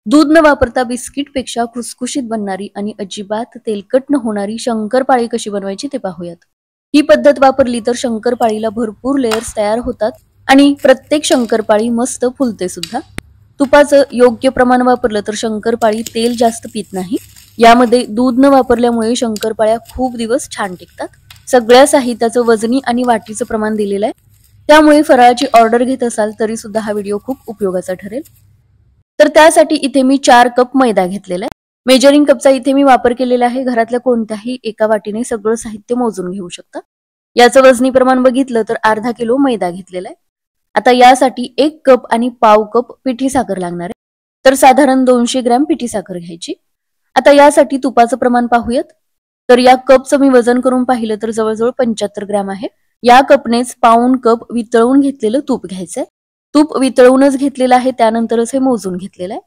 दूध न वापरता बिस्किटपेक्षा खुसखुशीत बनणारी आणि अजिबात तेलकट न होणारी शंकरपाळी कशी बनवायची ते पाहूयात. ही पद्धत वापरली तर शंकरपाळीला भरपूर लेयर्स तयार होतात आणि प्रत्येक शंकरपाळी मस्त फुलते सुद्धा. तुपाचं योग्य प्रमाण वापरलं तर शंकरपाळी तेल जास्त पित नाही. यामध्ये दूध न वापरल्यामुळे शंकरपाळ्या खूप दिवस छान टिकतात. सगळ्या साहित्याचं वजनी आणि वाटीचं प्रमाण दिलेलं आहे. त्यामुळे फराळाची ऑर्डर घेत असाल तरी सुद्धा हा व्हिडिओ खूप उपयोगाचा ठरेल. तर त्यासाठी इथे मी 4 कप मैदा घेतलेला आहे. मेजरिंग कपचा इथे मी वापर केलेला आहे. घरातल्या कोणत्याही एका वाटीने सगळं साहित्य मोजून घेऊ शकता. याचं वजनी प्रमाण बघितलं तर अर्धा किलो मैदा घेतलेला आहे. आता यासाठी 1 कप आणि पाव कप पिठी साखर लागणार आहे. तर साधारण 200 ग्रॅम पिठी साखर घ्यायची. आता यासाठी तुपाचं प्रमाण पाहूयात. तर या कपचं मी वजन करून पाहिलं तर जवळजवळ 75 ग्रॅम आहे. या कपनेच पाऊण कप वितळवून घेतलेलं तूप घ्यायचंय. तूप वितळवूनच घेतलेलं आहे, त्यानंतरच हे मोजून घेतलेलं आहे.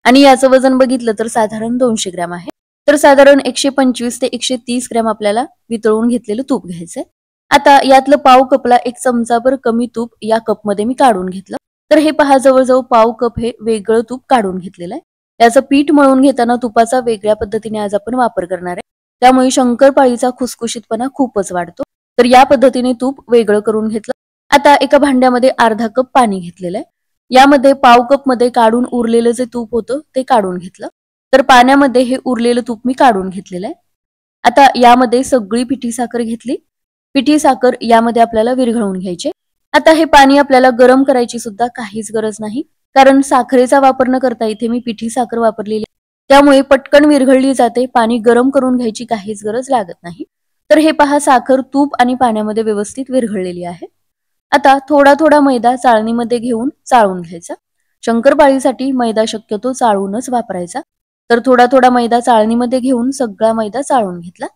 आणि याचं वजन बघितलं तर साधारण 200 ग्रॅम आहे. तर साधारण 125 ते 130 ग्रॅम आपल्याला वितळवून घेतलेलं तूप घ्यायचंय. आता यातलं पाव कपला 1 चमचाभर कमी तूप या कपमध्ये मी काढून घेतलं. तर हे पहा, जवळजवळ पाव कप हे वेगळं तूप काढून घेतलेलं आहे. याचं पीठ मळून घेताना तुपाचा वेगळ्या पद्धतीने आज आपण वापर करणार आहे. त्यामुळे शंकरपाळीचा खुसखुशीतपणा खूपच वाढतो. तर या पद्धतीने तूप वेगळं करून घेतलं. आता एका भांड्यामध्ये अर्धा कप पाणी घेतलेलं आहे. यामध्ये पाव कप मध्ये काढून उरलेलं जे तूप होतं ते काढून घेतलं. तर पाण्यामध्ये हे उरलेलं तूप मी काढून घेतलेलं आहे. आता यामध्ये सगळी पिठी साखर घेतली. पिठी साखर यामध्ये आपल्याला विरघळवून घ्यायची. आता हे पाणी आपल्याला गरम करायची सुद्धा काहीच गरज नाही, कारण साखरेचा वापर न करता इथे मी पिठी साखर वापरलेली, त्यामुळे पटकन विरघळली जाते. पाणी गरम करून घ्यायची काहीच गरज लागत नाही. तर हे पहा, साखर तूप आणि पाण्यामध्ये व्यवस्थित विरघळलेली आहे. आता थोडा थोडा मैदा चाळणीमध्ये घेऊन चाळून घ्यायचा. शंकरपाळीसाठी मैदा शक्यतो चाळूनच वापरायचा. तर थोडा थोडा मैदा चाळणीमध्ये घेऊन सगळा मैदा चाळून घेतला.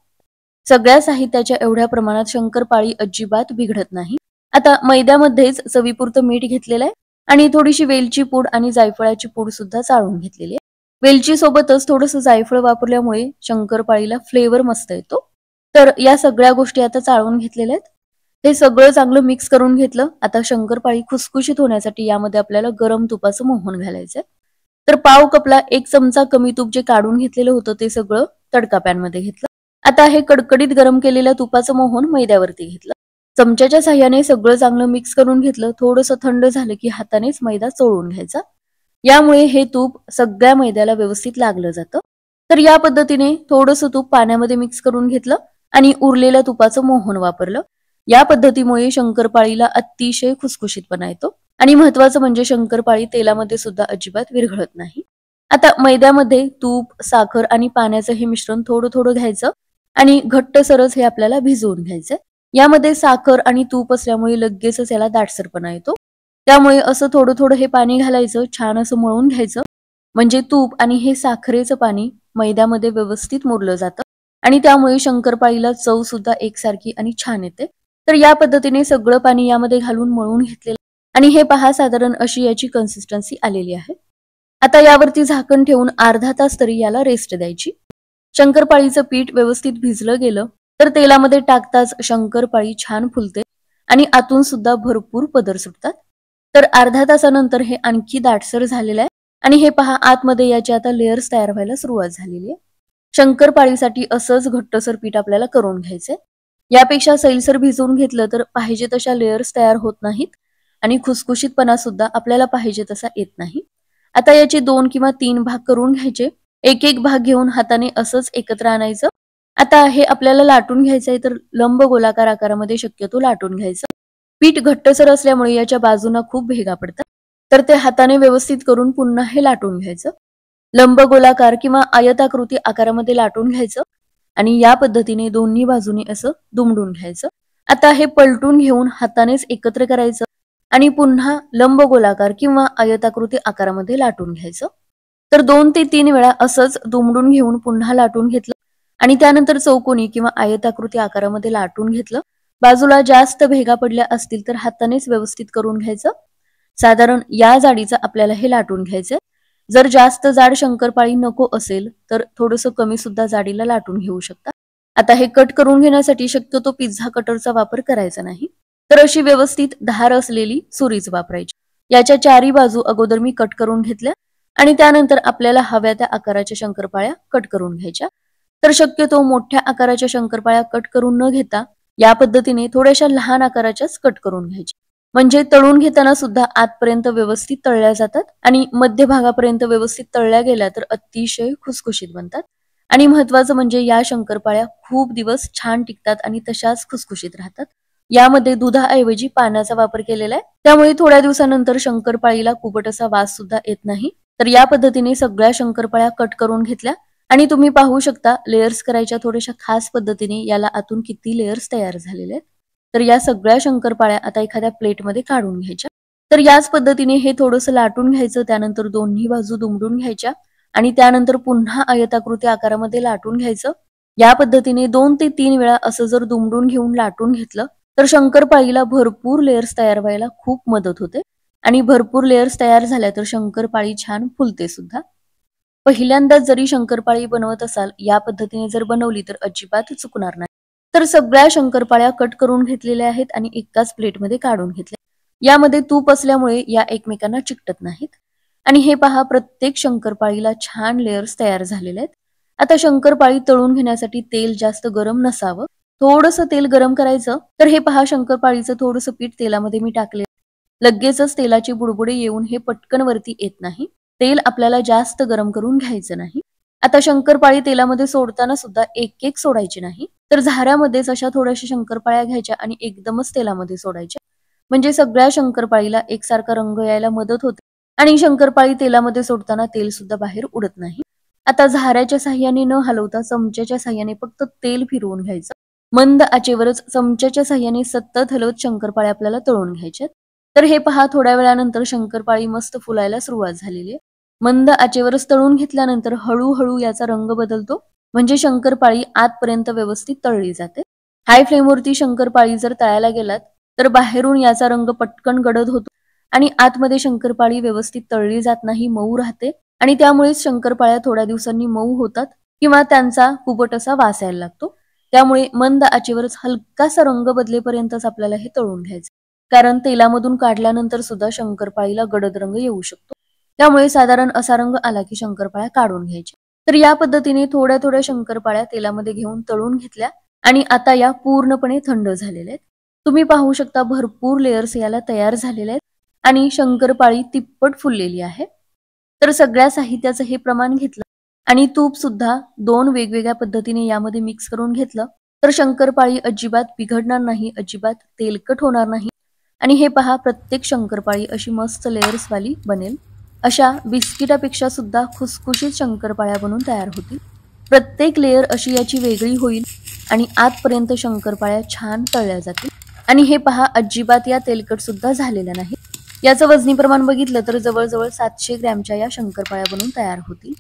सगळ्या साहित्याच्या एवढ्या प्रमाणात शंकरपाळी अजिबात बिघडत नाही. आता मैद्यामध्येच चवीपुरतं मीठ घेतलेलं आहे आणि थोडीशी वेलची पूड आणि जायफळाची पूड सुद्धा चाळून घेतलेली आहे. वेलची सोबतच थोडंसं जायफळ वापरल्यामुळे शंकरपाळीला फ्लेवर मस्त येतो. तर या सगळ्या गोष्टी आता चाळून घेतलेल्या आहेत. हे सगळं चांगलं मिक्स करून घेतलं. आता शंकरपाळी खुसखुशीत होण्यासाठी यामध्ये आपल्याला गरम तुपाचं मोहन घालायचंय. तर पाव कपला 1 चमचा कमी तूप जे काढून घेतलेलं होतं ते सगळं तडका पॅन मध्ये घेतलं. आता हे कडकडीत गरम केलेल्या तुपाचं मोहन मैद्यावरती घेतलं. चमच्याच्या साह्याने सगळं चांगलं मिक्स करून घेतलं. थोडंसं थंड झालं की हातानेच मैदा चोळून घ्यायचा. यामुळे हे तूप सगळ्या मैद्याला व्यवस्थित लागलं जातं. तर या पद्धतीने थोडंसं तूप पाण्यामध्ये मिक्स करून घेतलं आणि उरलेल्या तुपाचं मोहन वापरलं. या पद्धतीमुळे शंकरपाळीला अतिशय खुसखुशीतपणा येतो आणि महत्वाचं म्हणजे शंकरपाळी तेलामध्ये सुद्धा अजिबात विरघळत नाही. आता मैद्यामध्ये तूप, साखर आणि पाण्याचं हे मिश्रण थोडं थोडं घ्यायचं आणि घट्टसरच हे आपल्याला भिजवून घ्यायचं. यामध्ये साखर आणि तूप असल्यामुळे लगेचच याला दाटसरपणा येतो. त्यामुळे असं थोडं थोडं हे पाणी घालायचं, छान असं मळून घ्यायचं. म्हणजे तूप आणि हे साखरेचं पाणी मैद्यामध्ये व्यवस्थित मुरलं जातं आणि त्यामुळे शंकरपाळीला चव सुद्धा एकसारखी आणि छान येते. तर या पद्धतीने सगळं पाणी यामध्ये घालून मळून घेतलेलं आणि हे पहा, साधारण अशी याची कन्सिस्टन्सी आलेली आहे. आता यावरती झाकण ठेवून अर्धा तास तरी याला रेस्ट द्यायची. शंकरपाळीचं पीठ व्यवस्थित भिजलं गेलं तर तेलामध्ये टाकताच शंकरपाळी छान फुलते आणि आतून सुद्धा भरपूर पदर सुटतात. तर अर्धा तासानंतर हे आणखी दाटसर झालेलं आहे आणि हे पहा, आतमध्ये याचे आता लेयर्स तयार व्हायला सुरुवात झालेली आहे. शंकरपाळीसाठी असंच घट्टसर पीठ आपल्याला करून घ्यायचंय. यापेक्षा सैलसर भिजवून घेतलं तर पाहिजे तशा लेयर्स तयार होत नाहीत आणि खुसखुशीतपणा सुद्धा आपल्याला पाहिजे तसा येत नाही. आता याचे 2 किंवा 3 भाग करून घ्यायचे. एक एक भाग घेऊन हाताने असंच एकत्र आणायचं. आता हे आपल्याला लाटून घ्यायचंय, तर लंब गोलाकार आकारामध्ये शक्यतो लाटून घ्यायचं. पीठ घट्टसर असल्यामुळे याच्या बाजूंना खूप भेगा पडतात. तर ते हाताने व्यवस्थित करून पुन्हा हे लाटून घ्यायचं. लंब गोलाकार किंवा आयताकृती आकारामध्ये लाटून घ्यायचं आणि या पद्धतीने दोन्ही बाजूनी असं दुमडून घ्यायचं. आता हे पलटून घेऊन हातानेच एकत्र करायचं आणि पुन्हा लंब गोलाकार किंवा आयताकृती आकारामध्ये लाटून घ्यायचं. तर 2 ते 3 वेळा असंच दुमडून घेऊन पुन्हा लाटून घेतलं आणि त्यानंतर चौकोनी किंवा आयताकृती आकारामध्ये लाटून घेतलं. बाजूला जास्त भेगा पडल्या असतील तर हातानेच व्यवस्थित करून घ्यायचं. साधारण या जाडीचं आपल्याला हे लाटून घ्यायचंय. जर जास्त जाड शंकरपाळी नको असेल तर थोडंसं कमी सुद्धा जाडीला लाटून घेऊ शकता. आता हे कट करून घेण्यासाठी शक्यतो पिझ्झा कटरचा वापर करायचा नाही, तर अशी व्यवस्थित धार असलेली सुरीच वापरायची. याच्या चारी बाजू अगोदर मी कट करून घेतल्या. आणि त्यानंतर आपल्याला हव्या त्या आकाराच्या शंकरपाळ्या कट करून घ्यायच्या। तर शक्यतो मोठ्या आकाराच्या शंकरपाळ्या कट करून न घेता या पद्धतीने थोड्याशा लहान आकाराच्याच कट करून घ्यायच्या, म्हणजे तळून घेताना सुद्धा आतपर्यंत व्यवस्थित तळल्या जातात आणि मध्यभागापर्यंत व्यवस्थित तळल्या गेल्या तर अतिशय खुसखुशीत बनतात। आणि महत्वाचं म्हणजे या शंकरपाळ्या खूप दिवस छान टिकतात आणि तशाच खुसखुशीत राहतात। यामध्ये दुधाऐवजी पाण्याचा वापर केलेला आहे, त्यामुळे थोड्या दिवसानंतर शंकरपाळीला कुबट असा वास सुद्धा येत नाही। तर या पद्धतीने सगळ्या शंकरपाळ्या कट करून घेतल्या आणि तुम्ही पाहू शकता लेयर्स करायच्या थोड्याशा खास पद्धतीने याला आतून किती लेयर्स तयार झालेले आहेत। तर या सगळ्या शंकरपाळ्या आता एखाद्या प्लेटमध्ये काढून घ्यायच्या। तर याच पद्धतीने हे थोडंसं लाटून घ्यायचं, त्यानंतर दोन्ही बाजू दुमडून घ्यायच्या आणि त्यानंतर पुन्हा आयताकृती आकारामध्ये लाटून घ्यायचं। या पद्धतीने 2 ते 3 वेळा असं जर दुमडून घेऊन लाटून घेतलं तर शंकरपाळीला भरपूर लेयर्स तयार व्हायला खूप मदत होते आणि भरपूर लेयर्स तयार झाल्या तर शंकरपाळी छान फुलते सुद्धा। पहिल्यांदाच जरी शंकरपाळी बनवत असाल या पद्धतीने जर बनवली तर अजिबात चुकणार नाही। तर सगळ्या शंकरपाळ्या कट करून घेतलेल्या आहेत आणि एकाच प्लेटमध्ये काढून घेतल्या। यामध्ये तूप असल्यामुळे या एकमेकांना चिकटत नाहीत। आणि हे पहा प्रत्येक शंकरपाळीला छान लेयर्स तयार झालेले आहेत। आता शंकरपाळी तळून घेण्यासाठी तेल जास्त गरम नसावं, थोडंसं तेल गरम करायचं। तर हे पहा शंकरपाळीचं थोडंसं पीठ तेलामध्ये मी टाकले, लगेचच तेलाची बुडबुडे येऊन हे पटकन वरती येत नाही। तेल आपल्याला जास्त गरम करून घ्यायचं नाही। आता शंकरपाळी तेलामध्ये सोडताना सुद्धा एक एक सोडायची नाही, तर झाऱ्यामध्येच अशा थोड्याशा शंकरपाळ्या घ्यायच्या आणि एकदमच तेलामध्ये सोडायच्या, म्हणजे सगळ्या शंकरपाळीला एकसारखा रंग यायला मदत होते आणि शंकरपाळी तेलामध्ये सोडताना तेल सुद्धा बाहेर उडत नाही। आता झाऱ्याच्या साह्याने न हलवता चमच्याच्या साह्याने फक्त तेल फिरवून घ्यायचं। मंद आचेवरच चमच्याच्या साह्याने सतत हलवत शंकरपाळ्या आपल्याला तळून घ्यायच्यात। तर हे पहा थोड्या वेळानंतर शंकरपाळी मस्त फुलायला सुरुवात झालेली आहे। मंद आचेवरच तळून घेतल्यानंतर हळूहळू याचा रंग बदलतो, म्हणजे शंकरपाळी आतपर्यंत व्यवस्थित तळली जाते। हाय फ्लेमवरती शंकरपाळी जर तळायला गेलात तर बाहेरून याचा रंग पटकन गडद होतो आणि आतमध्ये शंकरपाळी व्यवस्थित तळली जात नाही, मऊ राहते आणि त्यामुळेच शंकरपाळ्या थोड्या दिवसांनी मऊ होतात किंवा त्यांचा कुबट असा वास यायला लागतो। त्यामुळे मंद आचेवरच हलकासा रंग बदलेपर्यंतच आपल्याला हे तळून घ्यायचं, कारण तेलामधून काढल्यानंतर सुद्धा शंकरपाळीला गडद रंग येऊ शकतो। त्यामुळे साधारण असा रंग आला की शंकरपाळ्या काढून घ्यायच्या। तर या पद्धतीने थोड्या थोड्या शंकरपाळ्या तेलामध्ये घेऊन तळून घेतल्या आणि आता या पूर्णपणे थंड झालेल्या आहेत। तुम्ही पाहू शकता भरपूर लेयर्स याला तयार झालेले आहेत आणि शंकरपाळी तिप्पट फुललेली आहे। तर सगळ्या साहित्याचं हे प्रमाण घेतलं आणि तूप सुद्धा 2 वेगवेगळ्या पद्धतीने यामध्ये मिक्स करून घेतलं तर शंकरपाळी अजिबात बिघडणार नाही, अजिबात तेलकट होणार नाही आणि हे पहा प्रत्येक शंकरपाळी अशी मस्त लेयर्स वाली बनेल। अशा बिस्किटापेक्षा सुद्धा खुसखुशीत शंकरपाळ्या बनून तयार होतील। प्रत्येक लेयर अशी याची वेगळी होईल आणि आतपर्यंत शंकरपाळ्या छान तळल्या जातील आणि हे पहा अजिबात या तेलकट सुद्धा झालेल्या नाही। याचं वजनी प्रमाण बघितलं तर जवळजवळ 700 ग्रॅमच्या या शंकरपाळ्या बनून तयार होतील।